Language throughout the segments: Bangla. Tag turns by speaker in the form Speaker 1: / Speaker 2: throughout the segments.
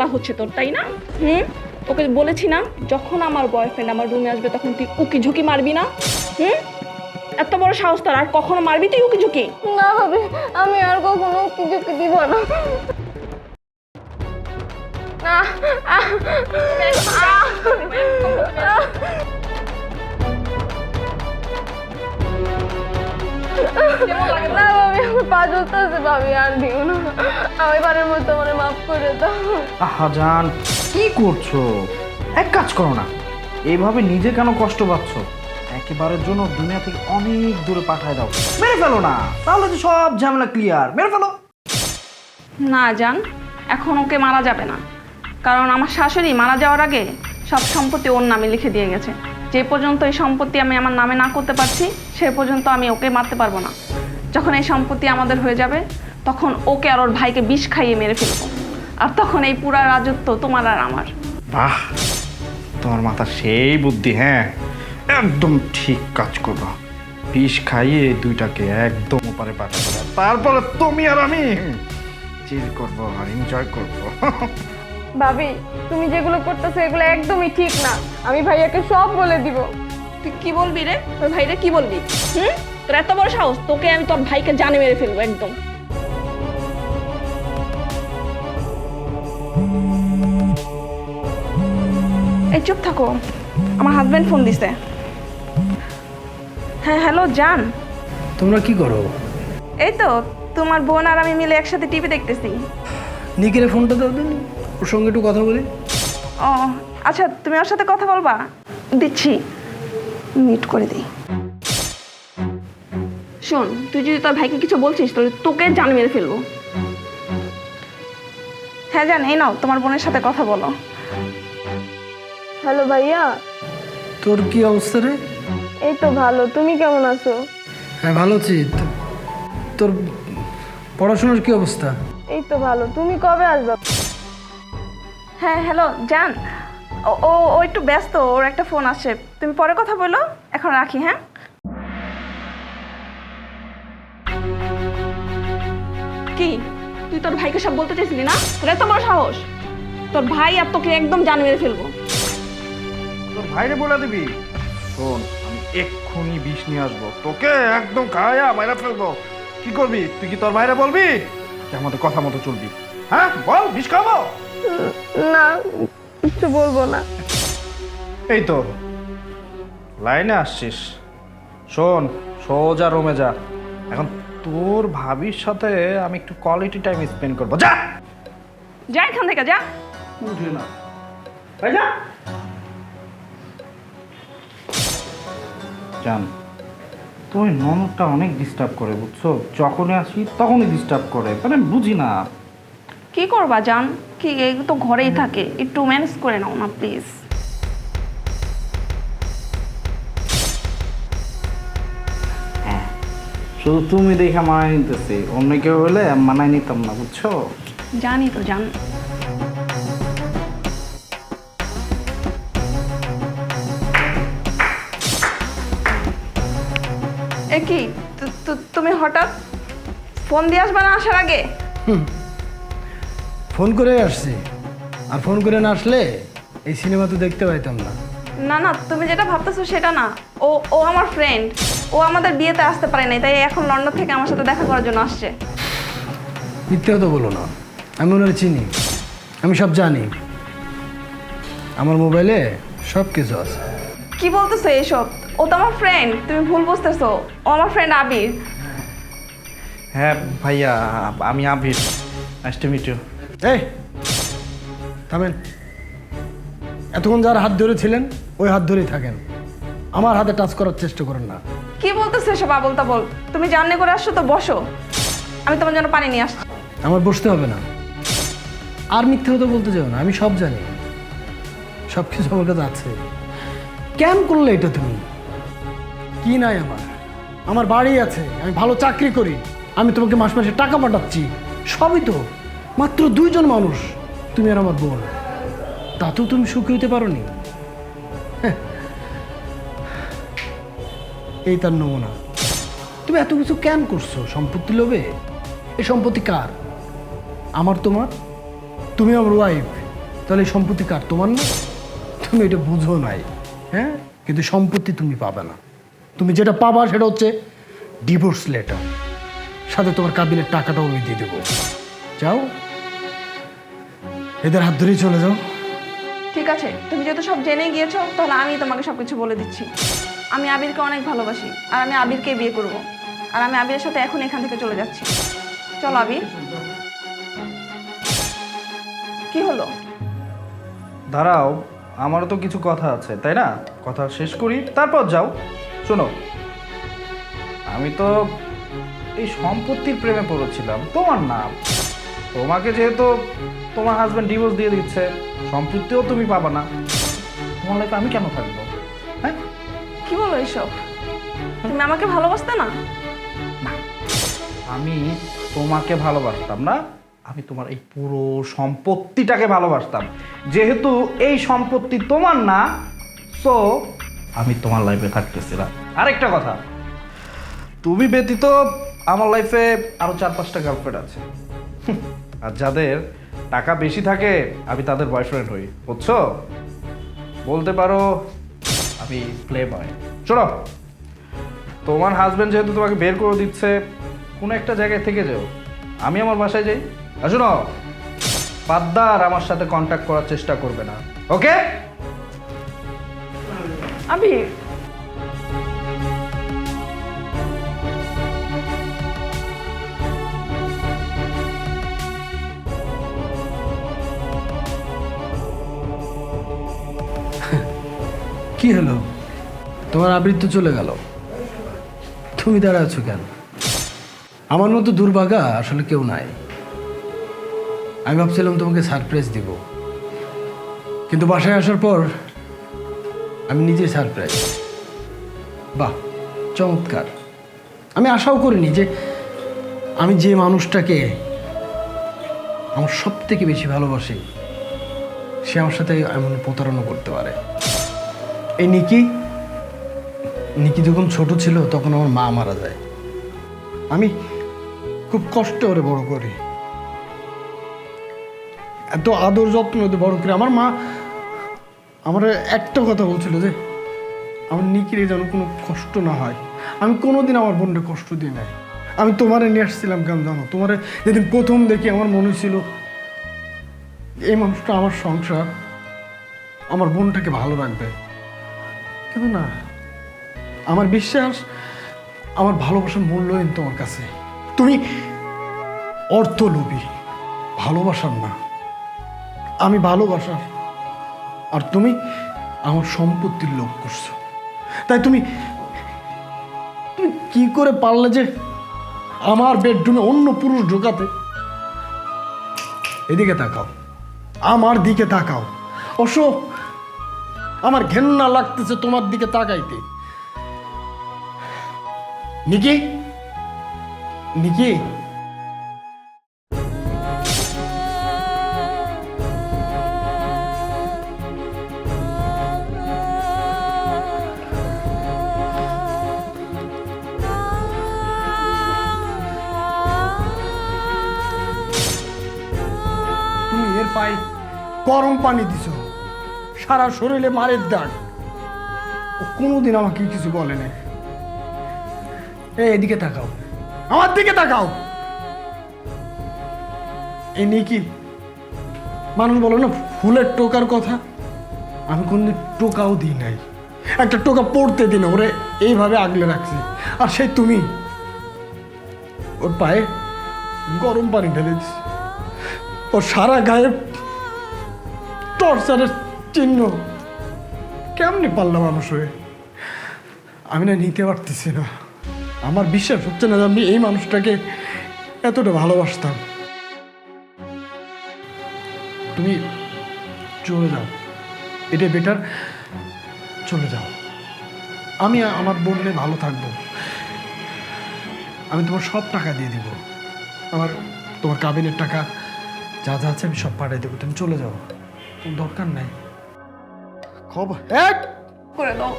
Speaker 1: করা হচ্ছে তোর, তাই না? ওকে বলেছি না যখন আমার বয়ফ্রেন্ড আমার রুমে আসবে তখন তুই উকি ঝুঁকি মারবি না। এত বড় সাহস তোর, আর কখনো মারবি তুই উকি ঝুঁকি?
Speaker 2: না ভাবি, আমি আর কখনো কিছু দিব না। না না ভাবি, আমি পা ধরতেছি ভাবি, আর দিও না। আমি এবারের মতো আমার মাফ করে দাও।
Speaker 3: আহা জান, কি করছো? এক কাজ করো না, এইভাবে নিজে কেন কষ্ট পাচ্ছ? একেবারের জন্য দুনিয়া থেকে অনেক দূরে পাঠায় দাও, মেরে ফেলো না, তাহলে তো সব ঝামেলা ক্লিয়ার। মেরে ফেলো।
Speaker 1: না জান, এখন ওকে মারা যাবে না, কারণ আমার শাশুড়ি মারা যাওয়ার আগে সব সম্পত্তি ওর নামে লিখে দিয়ে গেছে। যে পর্যন্ত এই সম্পত্তি আমি আমার নামে না করতে পারছি সে পর্যন্ত আমি ওকে মারতে পারবো না। যখন এই সম্পত্তি আমাদের হয়ে যাবে তখন ওকে আর ওর ভাইকে বিষ খাইয়ে মেরে ফেলবো, আর তখন এই পুরা রাজত্ব তোমার আর আমার।
Speaker 3: বাহ, তোমার মাথা সেই বুদ্ধি। হ্যাঁ, একদম ঠিক কাজ করবা। বিষ খাইয়ে দুইটাকে একদম ওপারে পাঠাবো, তারপরে তুমি আর আমি চিল করবো আর এনজয় করবো।
Speaker 2: ভাবি, তুমি যেগুলো করতেছো এগুলো একদমই ঠিক না। আমি ভাইয়াকে সব বলে দিব।
Speaker 1: তুই কি বলবি রে? তোর ভাইরে কি বলবি? তোর এত বড় সাহস, তোকে আমি তোর ভাইকে জানে মেরে ফেলবো একদম। এই চুপ থাকো, আমার হাজবেন্ড ফোন দিছে। হ্যাঁ হ্যালো জান।
Speaker 4: তোমরা কি করো?
Speaker 1: এই তো তোমার বোন আর আমি মিলে একসাথে টিভি দেখতেছি।
Speaker 4: নিখিলের ফোনটা দাও তো, ওর সঙ্গে একটু কথা বলি।
Speaker 1: ও আচ্ছা, তুমি ওর সাথে কথা বলবা? দিচ্ছি, মিট করে দিই। শোন, তুই যদি তোর ভাইকে কিছু বলছিস তাহলে তোকে জান মেরে ফেলবো। হ্যাঁ জান, এই নাও তোমার বোনের সাথে কথা বলো।
Speaker 2: হ্যালো ভাইয়া।
Speaker 4: তোর কি অবস্থা রে?
Speaker 2: এই তো ভালো, তুমি কেমন আছো?
Speaker 4: হ্যাঁ ভালো আছি। তোর পড়াশোনার কি অবস্থা?
Speaker 2: এই তো ভালো, তুমি কবে আসবে?
Speaker 1: হ্যাঁ হ্যালো জান, ও ও ও একটু ব্যস্ত, ওর একটা ফোন আসছে, তুমি পরে কথা বলো, এখন রাখি। হ্যাঁ কি তুই তোর ভাইকে সব বলতে চাইছিলি না? তোর এত বড় সাহস, তোর ভাই আর তোকে একদম জান মেরে ফেলবো।
Speaker 3: তোর ভাইরে বলে দিবি, শোন আমি এক্ষুনি বিষ নিয়ে আসবো, তোকে একদম খায়া মাইরা ফেলবো। কি করবি তুই? কি তোর ভাইরে বলবি যে আমাদের কথা মতো চলবি? হ্যাঁ বল, বিষ খাবো?
Speaker 2: না, কিছু বলবো না।
Speaker 3: এই তো লাইনে আসছিস। শোন, সোজা রুমে যা। এখন তোর ভাবির সাথে আমি একটু কোয়ালিটি টাইম স্পেন্ড করবো। যা
Speaker 1: যা এখান থেকে, যা।
Speaker 3: উঠে না, এই যা। জান, তুমি ননদটা অনেক ডিস্টার্ব করে, বুঝছো? যখনই আসি তখনই ডিস্টার্ব করে, মানে বুঝি না।
Speaker 1: কি করবা জান, কি এই তো ঘরেই থাকে, একটু ম্যানেজ করে নাও না প্লিজ।
Speaker 3: হ্যাঁ, শুধু তুমি দেখে মানায় নিতেছি, অন্য কেউ হলে মানায় নিতাম না, বুঝছো?
Speaker 1: জানি তো জান। এ কি তুমি হঠাৎ ফোন দিয়ে আসবে না আসার আগে?
Speaker 4: ফোন করে আসছি, আর ফোন করে না আসলে এই সিনেমা তো দেখতে পাইতাম না।
Speaker 1: না না, তুমি যেটা ভাবতেছো সেটা না। ও ও আমার ফ্রেন্ড, ও আমাদের বিয়েতে আসতে পারে নাই, তাই এখন লন্ডন থেকে আমার সাথে দেখা করার জন্য আসছে।
Speaker 4: মিথ্যে কথা বলো না, আমি ওনারে চিনি, আমি সব জানি, আমার মোবাইলে সব কিছু আছে।
Speaker 1: কি বলতেছো এইসব? ও তো আমার ফ্রেন্ড, তুমি ভুল বুঝতেছো। ও আমার ফ্রেন্ড আবির।
Speaker 3: হ্যাঁ ভাইয়া, আমি Abir. Nice to meet you.
Speaker 4: এই থামেন, এতক্ষণ যার হাত ধরেছিলেন ওই হাত ধরেই থাকেন, আমার হাতে টাচ করার চেষ্টা করেন না।
Speaker 1: কি বলতেছো এসব আবল তাবল? তুমি জার্নি করে আসছো তো বসো, আমি তোমার জন্য পানি নিয়ে আসছি।
Speaker 4: আমার বসতে হবে না, আর মিথ্যে কথা বলতে যাও না, আমি সব জানি, সব কিছু আমার কাছে আছে। কেন করলে এটা তুমি? কি নাই আমার? আমার বাড়ি আছে, আমি ভালো চাকরি করি, আমি তোমাকে মাস মাসে টাকা পাঠাচ্ছি, সবই তো। মাত্র দুইজন মানুষ, তুমি আর আমার বোন, তাতেও তুমি সুখী হতে পারো নি। এই তার নমুনা। তুমি এত কিছু কেন করছো সম্পত্তি লোভে? এই সম্পত্তি কার? আমার, তোমার? তুমি আমার ওয়াইফ, তাহলে এই সম্পত্তি কার? তোমার না? তুমি এটা বুঝো নাই, হ্যাঁ? কিন্তু সম্পত্তি তুমি পাবে না। তুমি যেটা পাবা সেটা হচ্ছে ডিভোর্স লেটার, সাথে তোমার কাবিনের টাকাটাও আমি দিয়ে দেবো। যাও, এদের হাত ধরেই চলে যাও।
Speaker 1: ঠিক আছে, তুমি যেহেতু সব জেনে গিয়েছো, তাহলে আমি তোমাকে সব কিছু বলে দিচ্ছি। আমি আবিরকে অনেক ভালোবাসি, আর আমি আবিরকে বিয়ে করব। আর আমি আবিরের সাথে এখন এখান থেকে চলে যাচ্ছি। চলো আবির। কি হলো?
Speaker 3: দাঁড়াও, আমারও তো কিছু কথা আছে, তাই না? কথা শেষ করি, তারপর যাও। শোনো, আমি তো এই সম্পত্তির প্রেমে পড়েছিলাম, তোমার নাম। তোমাকে যেহেতু তোমার হাজব্যান্ড ডিভোর্স দিয়ে দিচ্ছে, সম্পত্তিও তুমি পাবা না, তোমার লাইফে আমি কেন থাকবো? হ্যাঁ,
Speaker 1: কি বলো এইসব? তুমি আমাকে ভালোবাসতে না?
Speaker 3: আমি তোমাকে ভালোবাসতাম না, আমি তোমার এই পুরো সম্পত্তিটাকে ভালোবাসতাম। যেহেতু এই সম্পত্তি তোমার না, সো আমি তোমার লাইফে থাকতেছি না। আরেকটা কথা, তুমি ব্যতীত আমার লাইফে আরো 4-5টা গার্লফ্রেন্ড আছে। আর যাদের টাকা বেশি থাকে আমি তাদের বয়ফ্রেন্ড হই, বুঝছো? বলতে পারো আমি প্লে বয়। শোনো, তোমার হাজবেন্ড যেহেতু তোমাকে বের করে দিচ্ছে, কোনো একটা জায়গায় থেকে যাও, আমি আমার বাসায় যাই। আর শোনো, পাদ্দার আমার সাথে কন্ট্যাক্ট করার চেষ্টা করবে না, ওকে?
Speaker 1: আবির,
Speaker 4: কি হলো? তোমার আবৃত্তি চলে গেল, তুমি দাঁড়া আছো কেন? আমার মতো দুর্ভাগা আসলে কেউ নাই। আমি ভাবছিলাম তোমাকে সারপ্রাইজ দিব, কিন্তু বাসায় আসার পর আমি নিজে সারপ্রাইজ। বাহ, চমৎকার! আমি আশাও করিনি যে আমি যে মানুষটাকে আমার সব থেকে বেশি ভালোবাসি সে আমার সাথে এমন প্রতারণা করতে পারে। এই নিকি যখন ছোট ছিল তখন আমার মা মারা যায়। আমি খুব কষ্ট করে বড় করি, এত আদর যত্ন করে বড় করি। আমার মা আমার একটা কথা বলছিল যে আমার নিকির যেন কোনো কষ্ট না হয়। আমি কোনোদিন আমার বোনকে কষ্ট দিই নাই। আমি তোমারে নিয়ে আসছিলাম কেন জানো? তোমারে যেদিন প্রথম দেখি আমার মনে ছিল এই মানুষটা আমার সংসার, আমার বোনটাকে ভালো রাখবে। কিন্তু না, আমার বিশ্বাস, আমার ভালোবাসার মূল্যহীন তোমার কাছে। তুমি অর্থলোভী, ভালোবাসার না। আমি ভালোবাসার, আর তুমি আমার সম্পত্তির লোভ করছো। তাই তুমি কি করে পারলে যে আমার বেডরুমে অন্য পুরুষ ঢোকাতে? এদিকে তাকাও, আমার দিকে তাকাও। অবশ্য আমার ঘেন্না লাগতেছে তোমার দিকে তাকাইতে। নিকি, নিকি, তুমি এর পায়ে গরম পানি দিছো, সারা শরীরে মারের দাগ। ও কোনোদিন আমাকে কিছু বলে না। এদিকে তাকাও, আমার দিকে তাকাও। এই নিকি, মানুষ বলো না ফুলের টোকার কথা, আমি কোনদিন টোকাও দিই নাই। একটা টোকা পড়তে দিন ওরে এইভাবে আগলে রাখছি। আর সেই তুমি ওর পায়ে গরম পানি ঢেলে দিস, ওর সারা গায়ে টর্চারের চিহ্ন। কেমনি পারলাম মানুষ হয়ে? আমি না নিতে পারতেছি না। আমার বিশ্বাস হচ্ছে না যে আমি এই মানুষটাকে এতটা ভালোবাসতাম। তুমি চলে যাও, এটা বেটার। চলে যাও, আমি আমার বোন নিয়ে ভালো থাকবো। আমি তোমার সব টাকা দিয়ে দিব, তোমার কাবিনের টাকা যা যা আছে আমি সব পাঠিয়ে দেবো। তুমি চলে যাও, দরকার নাই। খবর
Speaker 1: করে দাও।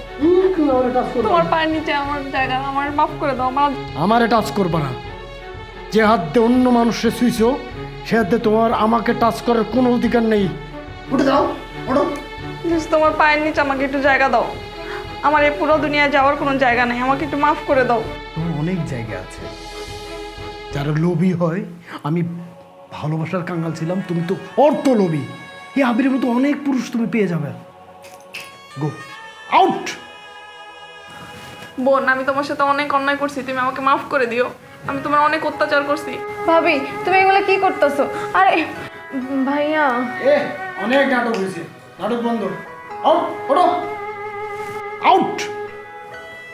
Speaker 1: তোমার পায়ের নিচে আমার জায়গা, আমার মাফ করে দাও।
Speaker 4: আমারে টাচ করবা না। যে হাত দিয়ে অন্য মানুষের ছুঁইছো সে হাত দিয়ে তোমার আমাকে টাচ করার কোনো অধিকার নেই। উঠে দাও, ওঠো।
Speaker 1: প্লিজ তোমার পায়ের নিচে আমাকে একটু জায়গা দাও। আমার এই পুরো দুনিয়ায় যাওয়ার কোনো জায়গা নেই, আমাকে একটু মাফ করে দাও।
Speaker 4: তোমার অনেক জায়গা আছে। যারা লোভী হয়, আমি ভালোবাসার কাঙ্গাল ছিলাম, তুমি তো অর্থ লোভী। এই আবিরের মতো অনেক পুরুষ তুমি পেয়ে যাবে। Go out.
Speaker 1: বোন, আমি তোমার সাথে অনেক অন্যায় করছি, তুমি আমাকে মাফ করে দিও। আমি তোমার অনেক অত্যাচার করছি।
Speaker 2: ভাবি তুমি এগুলো কি করতেছো? আরে ভাইয়া
Speaker 4: অনেক নাটক হয়েছে, নাটক বন্ধ। আউট, ওঠো, আউট।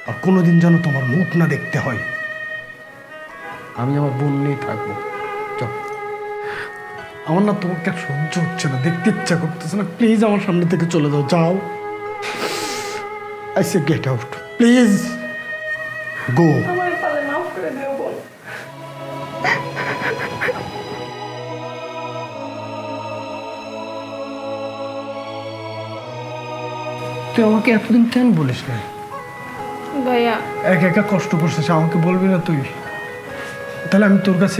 Speaker 4: আর কোনোদিন যেন তোমার মুখ না দেখতে হয়। আমি আমার বোন নিয়ে থাকবো। চল। আমার না তোমাকে আর সহ্য হচ্ছে না, দেখতে ইচ্ছা করতেছে না। প্লিজ আমার সামনে থেকে চলে যাও, যাও। I say get out, please go.
Speaker 1: আমার পালে মাফ করে দিও বোন।
Speaker 4: তুই আমাকে এতদিন কেন বলিস না?
Speaker 2: ভাইয়া
Speaker 4: একা একা কষ্ট করছিস, আমাকে বলবি না তুই? তাহলে আমি তোর কাছে,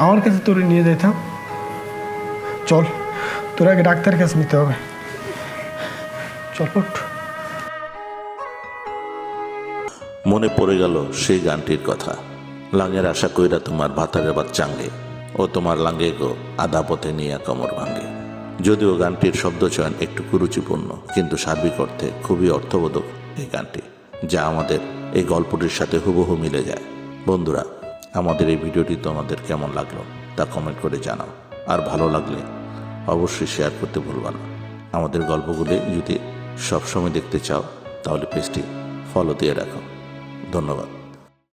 Speaker 4: আমার কাছে তোরে নিয়ে যেতাম। চল, তোর আগে ডাক্তারের কাছে নিতে হবে। চল ওঠ।
Speaker 5: মনে পড়ে গেল সেই গানটির কথা। লাঙের আশা কইরা তোমার ভাতারের বাচ্চাঙ্গে, ও তোমার লাঙ্গে গো আধা পথে নিয়ে কমর ভাঙ্গে। যদিও গানটির শব্দচয়ন একটু কুরুচিপূর্ণ, কিন্তু সার্বিক অর্থে খুবই অর্থবোধক এই গানটি, যা আমাদের এই গল্পটির সাথে হুবহু মিলে যায়। বন্ধুরা, আমাদের এই ভিডিওটি তোমাদের কেমন লাগলো তা কমেন্ট করে জানাও। আর ভালো লাগলে অবশ্যই শেয়ার করতে ভুলবা না। আমাদের গল্পগুলি যদি সবসময় দেখতে চাও তাহলে পেজটি ফলো দিয়ে রাখো। ধন্যবাদ।